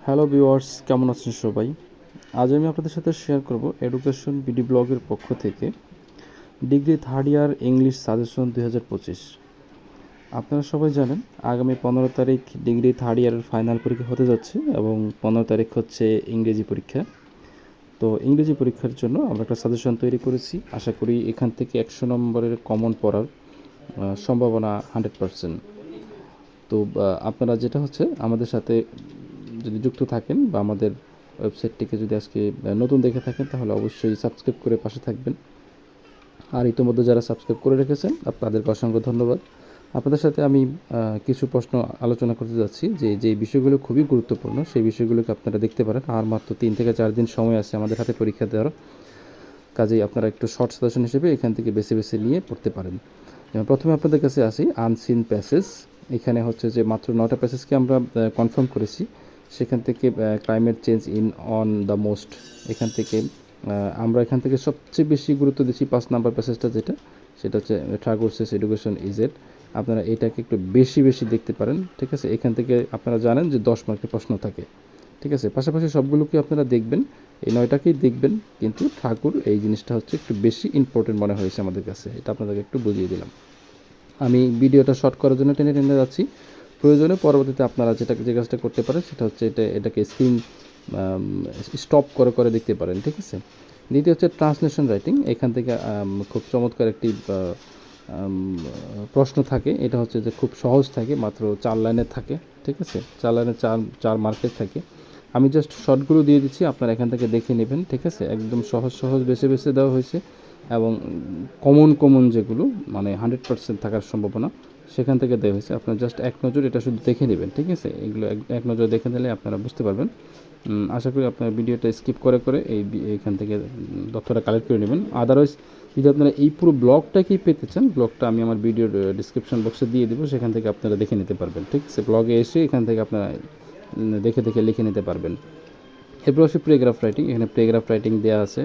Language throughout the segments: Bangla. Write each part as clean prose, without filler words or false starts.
হ্যালো ভিউয়ার্স, কেমন আছেন সবাই? আজ আমি আপনাদের সাথে শেয়ার করব এডুকেশন বিডি ব্লগের পক্ষ থেকে degree third year English suggestion 2025। আপনারা সবাই জানেন আগামী 15 তারিখ ডিগ্রি থার্ড ইয়ারের ফাইনাল পরীক্ষা হতে যাচ্ছে এবং 15 তারিখ হচ্ছে ইংরেজি পরীক্ষা। তো ইংরেজি পরীক্ষার জন্য আমরা একটা সাজেশন তৈরি করেছি। আশা করি এখান থেকে 100 নম্বরের কমন পড়ার সম্ভাবনা 100%। তো আপনারা যেটা হচ্ছে আমাদের সাথে যদি যুক্ত থাকেন বা আমাদের ওয়েবসাইটটিকে যদি আজকে নতুন দেখে থাকেন তাহলে অবশ্যই সাবস্ক্রাইব করে পাশে থাকবেন। আর ইতিমধ্যে যারা সাবস্ক্রাইব করে রেখেছেন তাদেরকে অসংখ্য ধন্যবাদ। আপনাদের সাথে আমি কিছু প্রশ্ন আলোচনা করতে যাচ্ছি যে বিষয়গুলো খুবই গুরুত্বপূর্ণ, সেই বিষয়গুলোকে আপনারা দেখতে পারেন। আর মাত্র 3 থেকে 4 দিন সময় আছে আমাদের হাতে পরীক্ষা দেওয়ার। কাজেই আপনারা একটু শর্ট সাজেশন হিসেবে এখান থেকে বেছে বেছে নিয়ে পড়তে পারেন। যেমন প্রথমে আপনাদের কাছে আসি আনসিন প্যাসেজ। এখানে হচ্ছে যে মাত্র 9টা প্যাসেজকে আমরা কনফার্ম করেছি। সেখান থেকে climate change in on the most, এখান থেকে আমরা এখান থেকে সবচেয়ে বেশি গুরুত্ব দিচ্ছি 5 নাম্বার প্যাসেজটা, সেটা হচ্ছে ঠাকুরসেস এডুকেশন ইজেট। আপনারা এটাকে একটু বেশি বেশি দেখতে পারেন, ঠিক আছে? এখান থেকে আপনারা জানেন যে 10 মার্কের প্রশ্ন থাকে, ঠিক আছে? পাশাপাশি সবগুলোকে আপনারা দেখবেন, এই 9টাকেই দেখবেন, কিন্তু ঠাকুর এই জিনিসটা হচ্ছে একটু বেশি ইম্পর্টেন্ট মনে হয়েছে আমাদের কাছে। এটা আপনাদেরকে একটু বুঝিয়ে দিলাম। আমি ভিডিওটা শর্ট করার জন্য টেনে টেনে যাচ্ছি। প্রয়োজনে পরবর্তীতে আপনারা যে কাজটা করতে পারেন সেটা হচ্ছে এটাকে স্ক্রিন স্টপ করে করে দেখতে পারেন, ঠিক আছে? দ্বিতীয় হচ্ছে ট্রান্সলেশন রাইটিং। এখান থেকে খুব চমৎকার একটি প্রশ্ন থাকে। এটা হচ্ছে যে খুব সহজ থাকে, মাত্র 4 লাইনের থাকে, ঠিক আছে? 4 লাইনে 4 মার্কের থাকে। আমি জাস্ট শর্টগুলো দিয়ে দিচ্ছি, আপনারা এখান থেকে দেখে নেবেন, ঠিক আছে? একদম সহজ সহজ বেছে বেছে দেওয়া হয়েছে এবং কমন যেগুলো মানে 100% থাকার সম্ভাবনা সেখান থেকে দেওয়া হয়েছে। আপনারা জাস্ট এক নজর এটা শুধু দেখে নেবেন, ঠিক আছে? এগুলো এক নজর দেখে নিলে আপনারা বুঝতে পারবেন। আশা করি আপনারা ভিডিওটা স্কিপ করে করে এইখান থেকে তথ্যটা কালেক্ট করে নেবেন। আদারওয়াইজ যদি আপনারা এই পুরো ব্লগটাকেই পেতে চান, ব্লগটা আমি আমার ভিডিওর ডিসক্রিপশন বক্সে দিয়ে দেবো, সেখান থেকে আপনারা দেখে নিতে পারবেন, ঠিক আছে? ব্লগে এসে এখান থেকে আপনারা দেখে দেখে লিখে নিতে পারবেন। এরপর হচ্ছে প্যারাগ্রাফ রাইটিং। এখানে প্যারাগ্রাফ রাইটিং দেওয়া আছে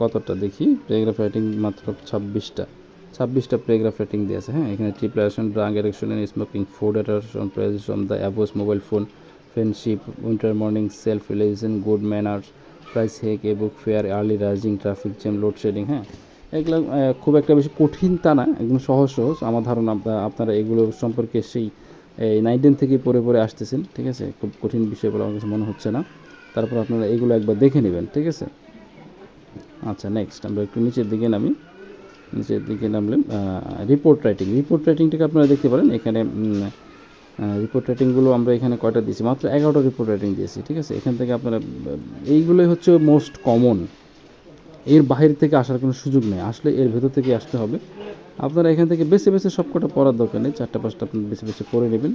কতটা দেখি। প্যারাগ্রাফ রাইটিং মাত্র 26টা প্যারাগ্রাফ রাইটিং দেওয়া আছে। হ্যাঁ, এখানে tree plantation, drug addiction and smoking, food addiction, prizes on the abuse mobile phone, friendship, winter morning, self realisation, good manners, price hike, a book fair, early rising, traffic jam, load shedding. হ্যাঁ, এগুলো খুব একটা বেশি কঠিন তা না, একদম সহজ সহজ। আমার ধারণা আপনারা এগুলো সম্পর্কে সেই 9-10 থেকে পড়ে পড়ে আসতেছেন, ঠিক আছে? খুব কঠিন বিষয় বলে আমার কাছে মনে হচ্ছে না। তারপর আপনারা এগুলো একবার দেখে নেবেন, ঠিক আছে? আচ্ছা, নেক্সট আমরা একটু নিচের দিকে নামলে রিপোর্ট রাইটিংটাকে আপনারা দেখতে পারেন। এখানে রিপোর্ট রাইটিংগুলো আমরা এখানে কয়টা দিয়েছি, মাত্র 11টা রিপোর্ট রাইটিং দিয়েছি, ঠিক আছে? এখান থেকে আপনারা এইগুলোই হচ্ছে মোস্ট কমন, এর বাইরে থেকে আসার কোনো সুযোগ নেই, আসলে এর ভেতর থেকে আসতে হবে। আপনারা এখান থেকে বেছে বেছে সব কটা পড়ার দরকার নেই, 4টা-5টা আপনারা বেছে বেছে পড়ে নেবেন,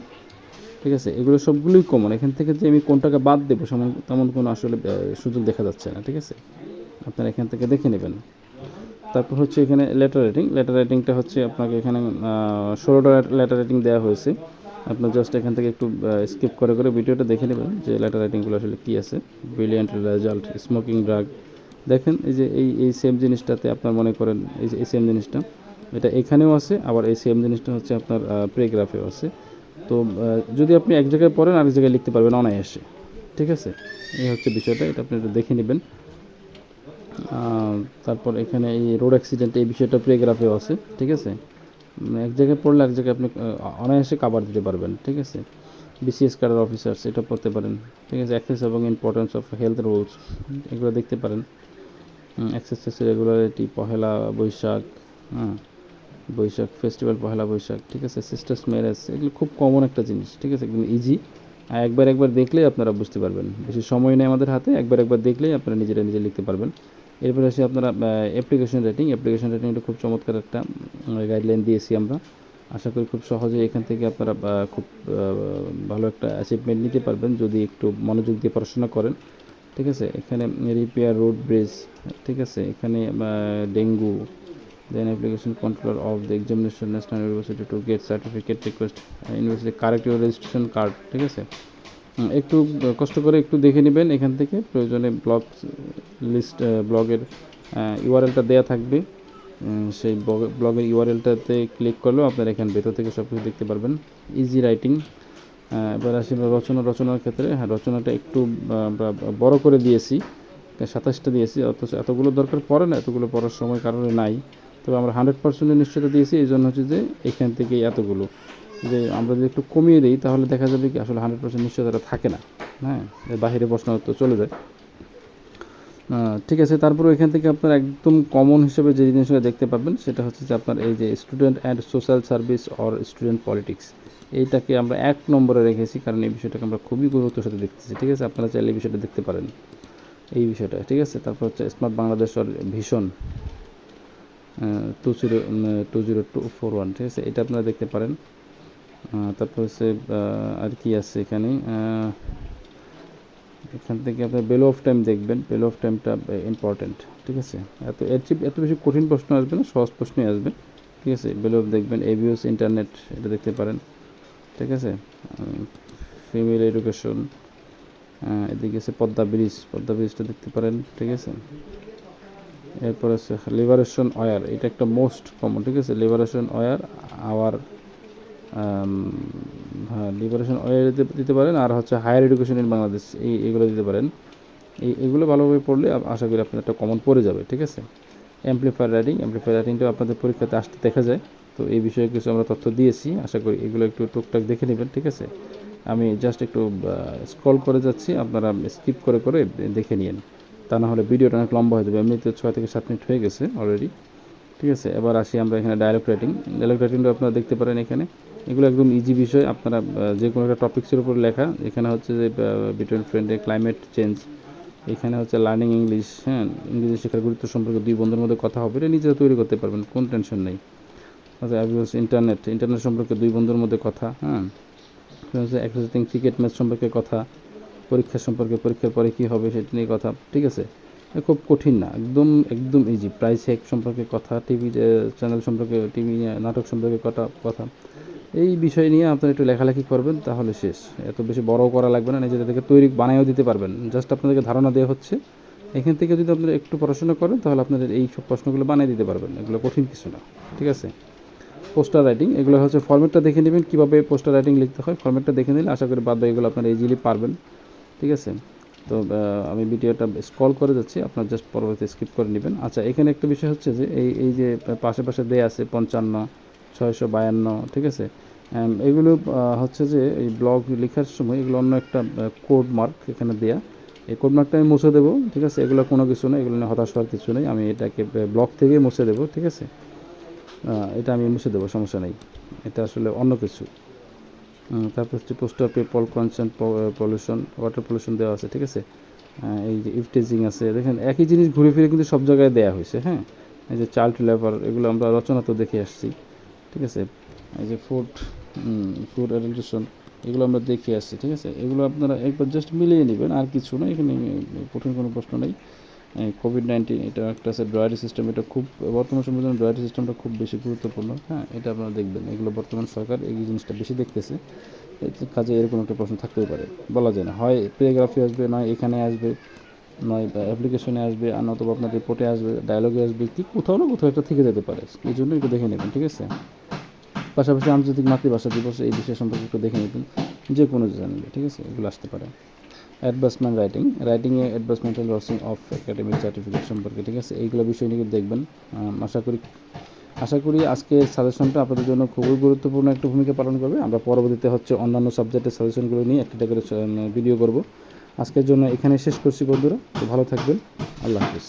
ঠিক আছে? এগুলো সবগুলোই কমন। এখান থেকে যে আমি কোনটাকে বাদ দেবো তেমন কোনো আসলে সুযোগ দেখা যাচ্ছে না, ঠিক আছে? আপনারা এখান থেকে দেখে নেবেন। তারপর হচ্ছে এখানে লেটার রাইটিংটা হচ্ছে আপনাকে এখানে 16টা লেটার রাইটিং দেওয়া হয়েছে। আপনার জাস্ট এখান থেকে একটু স্কিপ করে করে ভিডিওটা দেখে নেবেন যে লেটার রাইটিংগুলো আসলে কী আছে। Brilliant result, smoking, drug. দেখেন এই যে এই সেম জিনিসটাতে আপনার মনে করেন এই সেম জিনিসটা এটা এখানেও আছে, আবার এই সেম জিনিসটা হচ্ছে আপনার প্যারাগ্রাফেও আছে। তো যদি আপনি এক জায়গায় পড়েন আরেক জায়গায় লিখতে পারবেন অনায়াসে, ঠিক আছে? এই হচ্ছে বিষয়টা, এটা আপনি একটু দেখে নেবেন। তারপর এখানে এই রোড অ্যাক্সিডেন্ট, এই বিষয়টা প্যারাগ্রাফেও আছে, ঠিক আছে? এক জায়গায় পড়লে এক জায়গায় আপনি অনায়াসে কাভার দিতে পারবেন, ঠিক আছে? বিসিএস ক্যাডার অফিসার্স, এটা পড়তে পারেন, ঠিক আছে? অ্যাক্সেস এবং ইম্পর্টেন্স অফ হেলথ রুলস, এগুলো দেখতে পারেন। অ্যাক্সেস রেগুলারিটি, পহেলা বৈশাখ, হ্যাঁ, বৈশাখ ফেস্টিভ্যাল, পহেলা বৈশাখ, ঠিক আছে? সিস্টার্স ম্যারেজ, এগুলো খুব কমন একটা জিনিস, ঠিক আছে? একদম ইজি। একবার দেখলেই আপনারা বুঝতে পারবেন, বেশি সময় নেই আমাদের হাতে, একবার দেখলেই আপনারা নিজে লিখতে পারবেন। এরপরে আসে আপনারা অ্যাপ্লিকেশন রেটিংটা খুব চমৎকার একটা গাইডলাইন দিয়েছি আমরা। আশা করি খুব সহজে এখান থেকে আপনারা খুব ভালো একটা অ্যাচিভমেন্ট নিতে পারবেন যদি একটু মনোযোগ দিয়ে পড়াশোনা করেন, ঠিক আছে? এখানে রিপেয়ার রোড ব্রিজ, ঠিক আছে? এখানে ডেঙ্গু, then application controller of the examination national university to get certificate request university correct your registration card, ঠিক আছে? একটু কষ্ট করে একটু দেখে নেবেন, এখান থেকে প্রয়োজনে ব্লগের ইউআরএলটা দেওয়া থাকবে। সেই ব্লগের ইউআরএলটাতে ক্লিক করলেও আপনারা এখানে ভেতর থেকে সব কিছু দেখতে পারবেন। ইজি রাইটিং, এবার আসি আমরা রচনার ক্ষেত্রে। হ্যাঁ, রচনাটা একটু বড় করে দিয়েছি, 27টা দিয়েছি, অথচ এতগুলো দরকার পড়ে না, এতগুলো পড়ার সময় কারণে নাই। তবে আমরা 100% নিশ্চয়তা দিয়েছি, এই জন্য হচ্ছে যে এখান থেকে এতগুলো, যে আমরা যদি একটু কমিয়ে দিই তাহলে দেখা যাবে কি আসলে 100% নিশ্চয়তাটা থাকে না। হ্যাঁ, বাহিরে প্রশ্ন তো চলে যায়। ঠিক আছে, তারপরে এখান থেকে আপনার একদম কমন হিসেবে যে জিনিসটা দেখতে পাবেন সেটা হচ্ছে যে আপনার এই যে student and social service or student politics, এইটাকে আমরা 1 নম্বরে রেখেছি, কারণ এই বিষয়টাকে আমরা খুবই গুরুত্বের সাথে দেখতেছি। ঠিক আছে, আপনারা চাইলে এই বিষয়টা দেখতে পারেন, এই বিষয়টা। ঠিক আছে, তারপর হচ্ছে স্মার্ট বাংলাদেশ অর ভিশন 2041, ঠিক আছে, এটা আপনারা দেখতে পারেন। তারপর হচ্ছে আর কি আছে এখানে, এখান থেকে আপনার বেলো অফ টাইম দেখবেন, বেলো অফ টাইমটা ইম্পর্টেন্ট। ঠিক আছে, এত বেশি কঠিন প্রশ্ন আসবে না, সহজ প্রশ্নই আসবে। ঠিক আছে, বেলো অফ দেখবেন, এভিউস ইন্টারনেট এটা দেখতে পারেন। ঠিক আছে, ফিমেল এডুকেশন, এদিকে আছে পদ্মা ব্রিজটা দেখতে পারেন। ঠিক আছে, এরপর আছে লিবারেশন ওয়ার, এটা একটা মোস্ট কমন। ঠিক আছে, লিবারেশন ওয়ার আওয়ার, হ্যাঁ লিবারেশন ওয়ার দিতে পারেন, আর হচ্ছে হায়ার এডুকেশন ইন বাংলাদেশ, এইগুলো দিতে পারেন। এইগুলো ভালোভাবে পড়লে আশা করি আপনার একটা কমন পড়ে যাবে। ঠিক আছে, অ্যাম্প্লিফায়ার রাইটিংটাও আপনাদের পরীক্ষাতে আসতে দেখা যায়, তো এই বিষয়ে কিছু আমরা তথ্য দিয়েছি, আশা করি এগুলো একটু টুকটাক দেখে নেবেন। ঠিক আছে, আমি জাস্ট একটু স্ক্রল করে যাচ্ছি, আপনারা স্কিপ করে করে দেখে নিন, তা না হলে ভিডিওটা অনেক লম্বা হয়ে যাবে। এমনিতে 6 থেকে 7 মিনিট হয়ে গেছে অলরেডি। ঠিক আছে, এবার আসি আমরা এখানে ডায়ালগ রাইটিংটা আপনারা দেখতে পারেন এখানে। এগুলো একদম ইজি বিষয়, আপনারা যে কোনো একটা টপিক্সের উপর লেখা। এখানে হচ্ছে যে বিটুইন ফ্রেন্ডে ক্লাইমেট চেঞ্জ, এখানে হচ্ছে লার্নিং ইংলিশ, হ্যাঁ ইংরেজি শেখার গুরুত্ব সম্পর্কে 2 বন্ধুর মধ্যে কথা হবে, এটা নিজেরা তৈরি করতে পারবেন, কোনো টেনশন নেই। আচ্ছা, ইন্টারনেট সম্পর্কে 2 বন্ধুর মধ্যে কথা, হ্যাঁ হচ্ছে অ্যাক্সেসিং ক্রিকেট ম্যাচ সম্পর্কে কথা, পরীক্ষা সম্পর্কে, পরীক্ষার পরে কী হবে সেটা নিয়ে কথা। ঠিক আছে, খুব কঠিন না, একদম ইজি। প্রাইস হ্যাক সম্পর্কে কথা, টিভি চ্যানেল সম্পর্কে, টিভি নাটক সম্পর্কে কথা, এই বিষয় নিয়ে আপনারা একটু লেখালেখি করবেন, তাহলে শেষ। এত বেশি বড় করা লাগবে না, নিজেদের থেকে বানায়ও দিতে পারবেন, জাস্ট আপনাদেরকে ধারণা দেওয়া হচ্ছে। এখান থেকে যদি আপনারা একটু পড়াশোনা করেন তাহলে আপনাদের এই সব প্রশ্নগুলো বানিয়ে দিতে পারবেন, এগুলো কঠিন কিছু না। ঠিক আছে, পোস্টার রাইটিং, এগুলো হচ্ছে ফর্মেটটা দেখে নেবেন, কীভাবে পোস্টার রাইটিং লিখতে হয়, ফর্মেটটা দেখে নিলে আশা করি বাদ এগুলো আপনারা ইজিলি পারবেন। ঠিক আছে, তো আমি ভিডিওটা স্ক্রল করে যাচ্ছি, আপনার জাস্ট পরবর্তী স্কিপ করে নেবেন। আচ্ছা, এখানে একটা বিষয় হচ্ছে যে এই যে পাশে দেয়া আছে 55, 652, ঠিক আছে, এগুলো হচ্ছে যে এই ব্লগ লেখার সময় এগুলো অন্য একটা কোড মার্ক এখানে দেয়া, এই কোড মার্কটা আমি মুছে দেবো। ঠিক আছে, এগুলো কোনো কিছু নেই, এগুলো নিয়ে হতাশ হওয়ার কিছু নেই, আমি এটাকে ব্লগ থেকে মুছে দেবো। ঠিক আছে, এটা আমি মুছে দেবো, সমস্যা নেই, এটা আসলে অন্য কিছু। তারপর হচ্ছে poster people consent pollution, water pollution দেওয়া আছে। ঠিক আছে, এই যে ইফটেজিং আছে, দেখেন একই জিনিস ঘুরে ফিরে কিন্তু সব জায়গায় দেওয়া হয়েছে। হ্যাঁ, এই যে চাইল্ড লেবার, এগুলো আমরা রচনা তো দেখে আসছি। ঠিক আছে, এই যে ফুড অ্যাডাল্টেশন, এগুলো আমরা দেখে আসছি। ঠিক আছে, এগুলো আপনারা একবার জাস্ট মিলিয়ে নেবেন, আর কিছু না, এখানে কঠিন কোনো প্রশ্ন নেই। কোভিড-19, এটা একটা আছে ড্রয়ারি সিস্টেম, এটা খুব বর্তমান সময়ের জন্য ড্রয়ারি সিস্টেমটা খুব বেশি গুরুত্বপূর্ণ। হ্যাঁ, এটা আপনারা দেখবেন, এগুলো বর্তমান সরকার এই জিনিসটা বেশি দেখতেছে, কাজে এরকম একটা প্রশ্ন থাকতেও পারে, বলা যায় না, হয় প্যারাগ্রাফে আসবে, নয় এখানে আসবে, নয় অ্যাপ্লিকেশনে আসবে, আর নয়তো আপনার রিপোর্টে আসবে, ডায়লগে আসবে, কি কোথাও না কোথাও একটা থেকে যেতে পারে, এই জন্য একটু দেখে নেবেন। ঠিক আছে, পাশাপাশি আন্তর্জাতিক মাতৃভাষা দিবস, এই বিষয় সম্পর্কে একটু দেখে নেবেন, যে কোনো জানবে। ঠিক আছে, এগুলো আসতে পারে। অ্যাডভান্সমেন্ট রাইটিংয়ে advancemental losing of academic certificate সম্পর্কে। ঠিক আছে, এইগুলো বিষয় নিয়ে দেখবেন। আশা করি আজকের সাজেশনটা আপনাদের জন্য খুবই গুরুত্বপূর্ণ একটা ভূমিকা পালন করবে। আমরা পরবর্তীতে হচ্ছে অন্যান্য সাবজেক্টের সাজেশনগুলো নিয়ে একটা করে ভিডিও করব। আজকের জন্য এখানে শেষ করছি বন্ধুরা, তো ভালো থাকবেন, আল্লাহ হাফিজ।